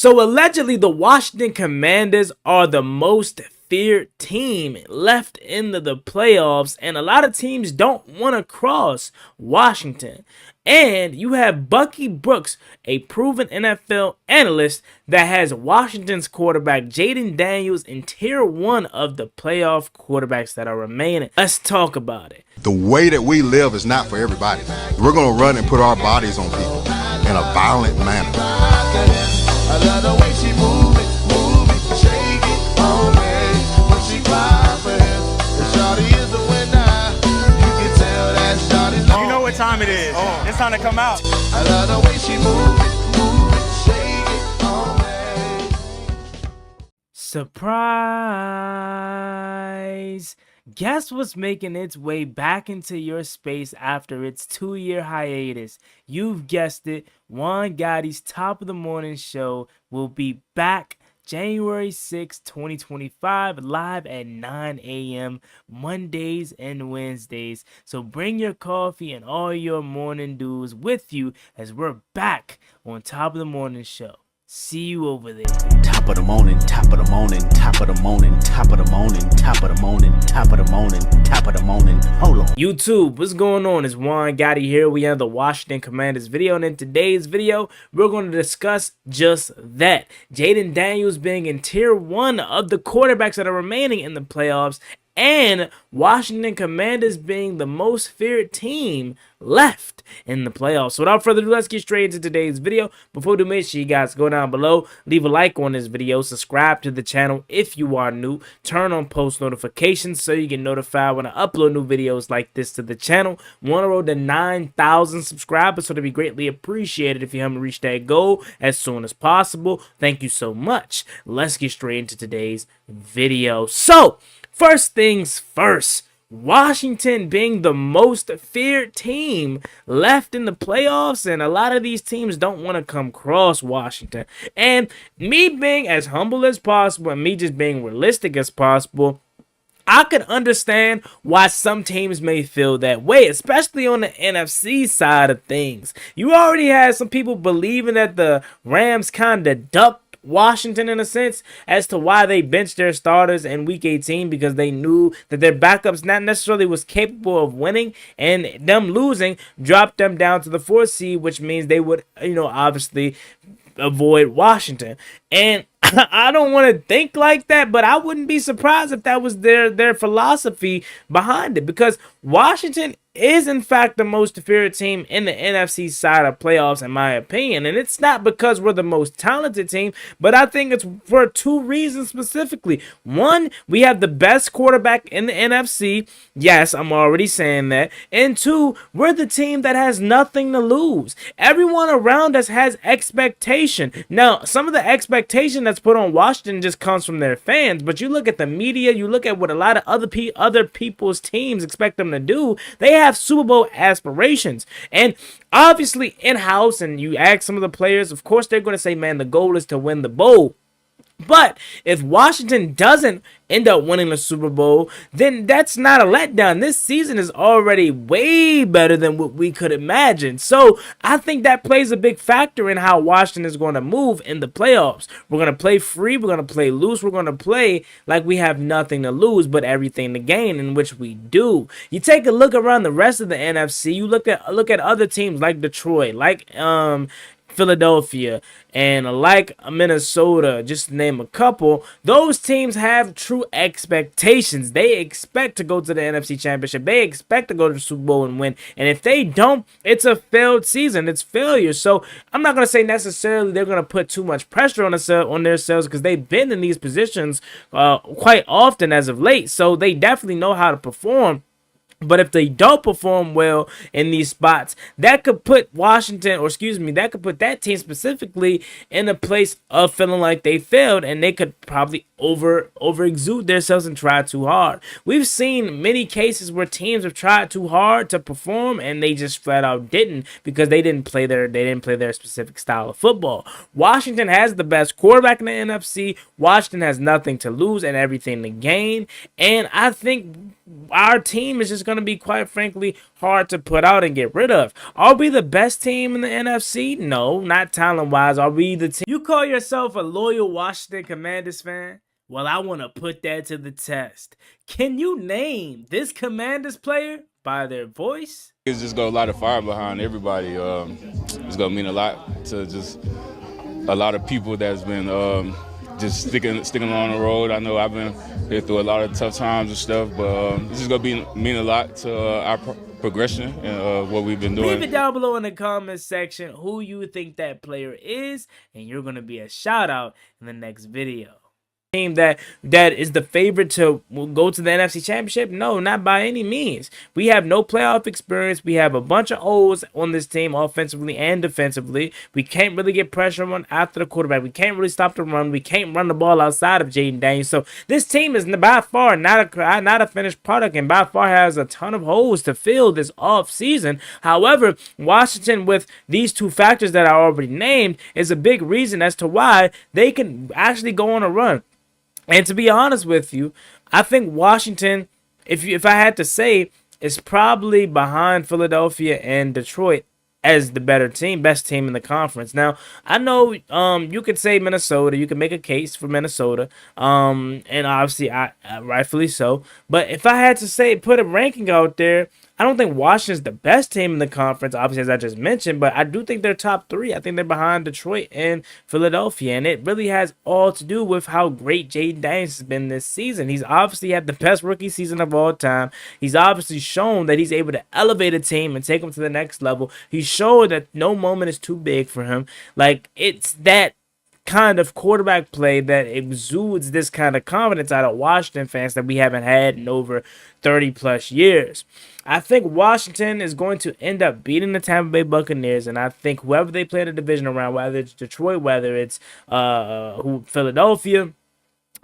So allegedly, the Washington Commanders are the most feared team left into the playoffs, and a lot of teams don't want to cross Washington. And you have Bucky Brooks, a proven NFL analyst, that has Washington's quarterback Jayden Daniels in tier 1 of the playoff quarterbacks that are remaining. Let's talk about it. The way that we live is not for everybody. We're going to run and put our bodies on people in a violent manner. I love the way she move it, shake it on me. When she cry for him, and Shawty is the winner. You can tell that Shawty's You know what time it is. It's time to come out. I love the way she move it, shake it on me. Surprise! Guess what's making its way back into your space after its 2-year hiatus? You've guessed it, Juan Gotti's Top of the Morning show will be back January 6, 2025, live at 9 a.m. Mondays and Wednesdays. So bring your coffee and all your morning dews with you as we're back on Top of the Morning show. See you over there. Top of the morning, top of the morning, top of the morning, top of the morning, top of the morning, top of the morning, top of the morning. Hold on. YouTube, what's going on? It's Juan Gotti here. We have the Washington Commanders video, and in today's video, we're going to discuss just that. Jayden Daniels being in tier 1 of the quarterbacks that are remaining in the playoffs, and Washington Commanders being the most feared team left in the playoffs. So without further ado, let's get straight into today's video. Before we do, make sure you guys go down below, leave a like on this video, subscribe to the channel if you are new, turn on post notifications so you get notified when I upload new videos like this to the channel. We want to roll to 9,000 subscribers, so it'd be greatly appreciated if you haven't reached that goal as soon as possible. Thank you so much. Let's get straight into today's video. So first things first, Washington being the most feared team left in the playoffs, and a lot of these teams don't want to come across Washington. And me being as humble as possible and me just being realistic as possible, I could understand why some teams may feel that way, especially on the NFC side of things. You already had some people believing that the Rams kind of ducked Washington in a sense as to why they benched their starters in week 18, because they knew that their backups not necessarily was capable of winning, and them losing dropped them down to the 4th seed, which means they would, obviously avoid Washington. And I don't want to think like that, but I wouldn't be surprised if that was their philosophy behind it, because Washington is in fact the most feared team in the NFC side of playoffs, in my opinion. And it's not because we're the most talented team, but I think it's for 2 reasons specifically. One, we have the best quarterback in the NFC. Yes, I'm already saying that. And 2, we're the team that has nothing to lose. Everyone around us has expectation. Now, some of the expectation that's put on Washington just comes from their fans, but you look at the media, you look at what a lot of other people's teams expect them to do. They have Super Bowl aspirations, and obviously in-house, and you ask some of the players, of course they're going to say, man, the goal is to win the bowl. But if Washington doesn't end up winning the Super Bowl, then that's not a letdown. This season is already way better than what we could imagine. So I think that plays a big factor in how Washington is going to move in the playoffs. We're going to play free. We're going to play loose. We're going to play like we have nothing to lose but everything to gain, in which we do. You take a look around the rest of the NFC. You look at other teams like Detroit, like Philadelphia, and like Minnesota, just to name a couple. Those teams have true expectations. They expect to go to the NFC Championship. They expect to go to the Super Bowl and win. And if they don't, it's a failed season. It's failure. So I'm not going to say necessarily they're going to put too much pressure on themselves, because they've been in these positions quite often as of late. So they definitely know how to perform. But if they don't perform well in these spots, that could put that could put that team specifically in a place of feeling like they failed, and they could probably over exude themselves and try too hard. We've seen many cases where teams have tried too hard to perform and they just flat out didn't, because they didn't play their specific style of football. Washington has the best quarterback in the NFC. Washington has nothing to lose and everything to gain, and I think our team is just going to be, quite frankly, hard to put out and get rid of. Are we the best team in the NFC? No, not talent-wise. Are we the team? You call yourself a loyal Washington Commanders fan? Well, I want to put that to the test. Can you name this Commanders player by their voice? It's just got a lot of fire behind everybody. It's gonna mean a lot to just a lot of people that's been just sticking along the road. I know I've been here through a lot of tough times and stuff, but this is gonna mean a lot to our progression and what we've been doing. Leave it down below in the comments section who you think that player is, and you're gonna be a shout out in the next video. Team that is the favorite to go to the NFC Championship? No, not by any means. We have no playoff experience. We have a bunch of O's on this team, offensively and defensively. We can't really get pressure on after the quarterback. We can't really stop the run. We can't run the ball outside of Jayden Daniels. So this team is by far not a finished product, and by far has a ton of holes to fill this off season. However, Washington, with these two factors that I already named, is a big reason as to why they can actually go on a run. And to be honest with you, I think Washington, if I had to say, is probably behind Philadelphia and Detroit as the better team, best team in the conference. Now, I know you could say Minnesota. You can make a case for Minnesota, and obviously, I rightfully so. But if I had to say, put a ranking out there, I don't think Washington's the best team in the conference, obviously, as I just mentioned, but I do think they're top three. I think they're behind Detroit and Philadelphia, and it really has all to do with how great Jayden Daniels has been this season. He's obviously had the best rookie season of all time. He's obviously shown that he's able to elevate a team and take them to the next level. He's shown that no moment is too big for him. Like, it's that kind of quarterback play that exudes this kind of confidence out of Washington fans that we haven't had in over 30 plus years. I think Washington is going to end up beating the Tampa Bay Buccaneers, and I think whoever they play the division around, whether it's Detroit, whether it's Philadelphia,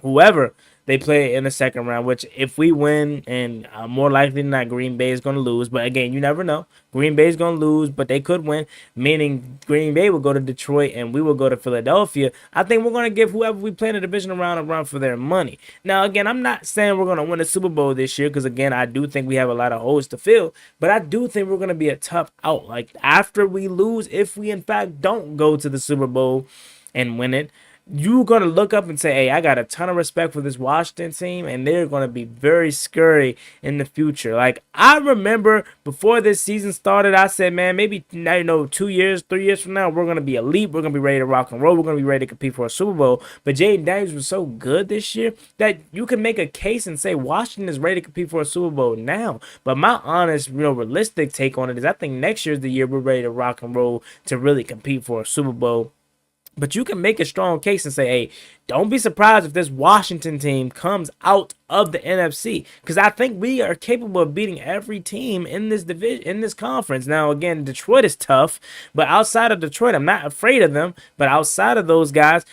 whoever they play in the second round, which if we win, and more likely than not, Green Bay is going to lose. But again, you never know. Green Bay is going to lose, but they could win, meaning Green Bay will go to Detroit and we will go to Philadelphia. I think we're going to give whoever we play in the division around a run for their money. Now, again, I'm not saying we're going to win the Super Bowl this year because, again, I do think we have a lot of holes to fill, but I do think we're going to be a tough out. Like, after we lose, if we, in fact, don't go to the Super Bowl and win it, you're going to look up and say, hey, I got a ton of respect for this Washington team, and they're going to be very scary in the future. Like, I remember before this season started, I said, man, maybe, 2 years, 3 years from now, we're going to be elite. We're going to be ready to rock and roll. We're going to be ready to compete for a Super Bowl. But Jayden Daniels was so good this year that you can make a case and say Washington is ready to compete for a Super Bowl now. But my honest, realistic take on it is I think next year's the year we're ready to rock and roll to really compete for a Super Bowl. But you can make a strong case and say, hey, don't be surprised if this Washington team comes out of the NFC, because I think we are capable of beating every team in this division, in this conference. Now, again, Detroit is tough, but outside of Detroit, I'm not afraid of them. But outside of those guys,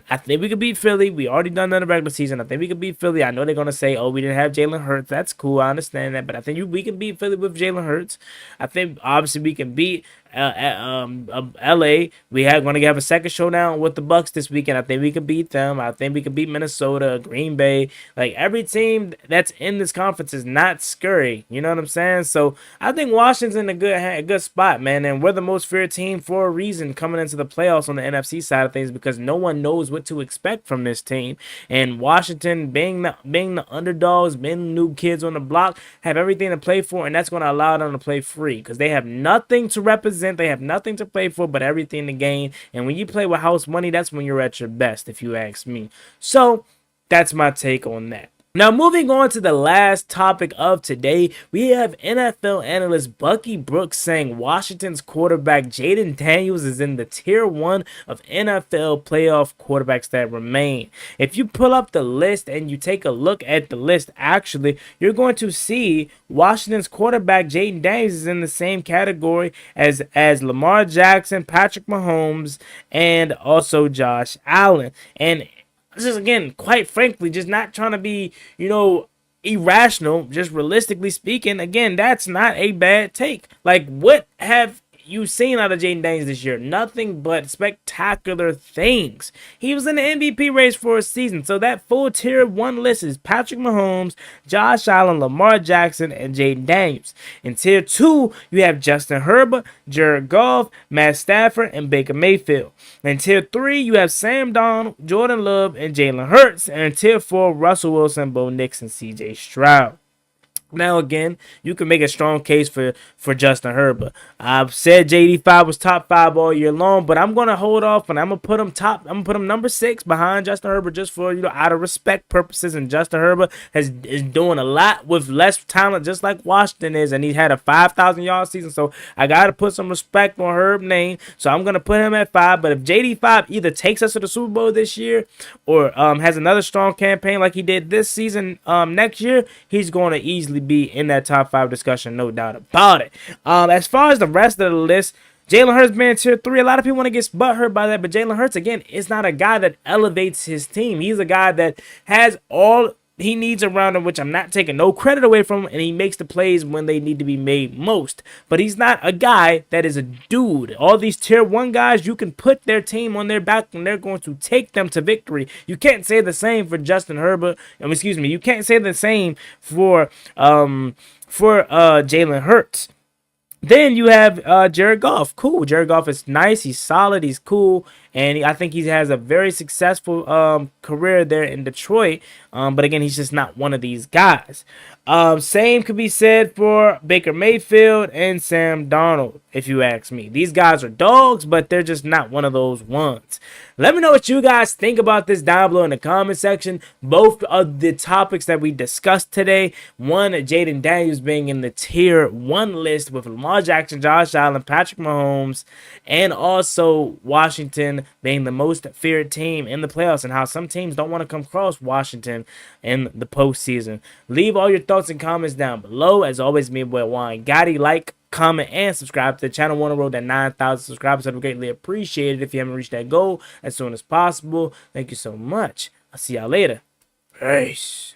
I think we could beat Philly. We already done that in the regular season. I think we could beat Philly. I know they're going to say, oh, we didn't have Jalen Hurts. That's cool. I understand that. But I think we can beat Philly with Jalen Hurts. I think, obviously, we can beat LA. We are going to have a second showdown with the Bucks this weekend. I think we can beat them. I think we can beat Minnesota, Green Bay. Like, every team that's in this conference is not scary. You know what I'm saying? So I think Washington's in a good spot, man. And we're the most feared team for a reason coming into the playoffs on the NFC side of things, because no one knows what to expect from this team. And Washington, being the underdogs, being new kids on the block, have everything to play for, and that's going to allow them to play free because they have nothing to represent. They have nothing to play for but everything to gain. And when you play with house money, that's when you're at your best, if you ask me. So that's my take on that. Now, moving on to the last topic of today, we have NFL analyst Bucky Brooks saying Washington's quarterback Jayden Daniels is in the tier 1 of NFL playoff quarterbacks that remain. If you pull up the list and you take a look at the list, actually, you're going to see Washington's quarterback Jayden Daniels is in the same category as Lamar Jackson, Patrick Mahomes, and also Josh Allen. And just, again, quite frankly, just not trying to be, irrational, just realistically speaking, again, that's not a bad take. Like, what have you've seen out of Jayden Daniels this year? Nothing but spectacular things. He was in the MVP race for a season. So that full tier 1 list is Patrick Mahomes, Josh Allen, Lamar Jackson, and Jayden Daniels. In tier 2, you have Justin Herbert, Jared Goff, Matt Stafford, and Baker Mayfield. In tier 3, you have Sam Darnold, Jordan Love, and Jalen Hurts. And in tier 4, Russell Wilson, Bo Nix, and CJ Stroud. Now, again, you can make a strong case for Justin Herbert. I've said JD5 was top 5 all year long, but I'm going to hold off and I'm going to put him I'm going to put him number 6 behind Justin Herbert just for, out of respect purposes. And Justin Herbert is doing a lot with less talent, just like Washington is. And he's had a 5,000-yard season, so I got to put some respect on Herb's name. So I'm going to put him at 5. But if JD5 either takes us to the Super Bowl this year or has another strong campaign like he did this season next year, he's going to easily be in that top 5 discussion, no doubt about it. As far as the rest of the list, Jalen Hurts being tier 3, a lot of people want to get butthurt by that, but Jalen Hurts, again, is not a guy that elevates his team. He's a guy that has all he needs around him, which I'm not taking no credit away from him, and he makes the plays when they need to be made most. But he's not a guy that is a dude. All these tier 1 guys, you can put their team on their back and they're going to take them to victory. You can't say the same for Justin Herbert. You can't say the same for Jalen Hurts. Then you have Jared Goff. Cool. Jared Goff is nice. He's solid. He's cool. And I think he has a very successful career there in Detroit. But again, he's just not one of these guys. Same could be said for Baker Mayfield and Sam Darnold, if you ask me. These guys are dogs, but they're just not one of those ones. Let me know what you guys think about this down below in the comment section. Both of the topics that we discussed today. One, Jayden Daniels being in the tier 1 list with Lamar Jackson, Josh Allen, Patrick Mahomes, and also Washington being the most feared team in the playoffs, and how some teams don't want to come across Washington in the postseason. Leave all your thoughts and comments down below. As always, me and boy Juan Gotti. Like, comment, and subscribe to the channel. Want to roll that 9,000 subscribers. I'd greatly appreciate it if you haven't reached that goal as soon as possible. Thank you so much. I'll see y'all later. Peace.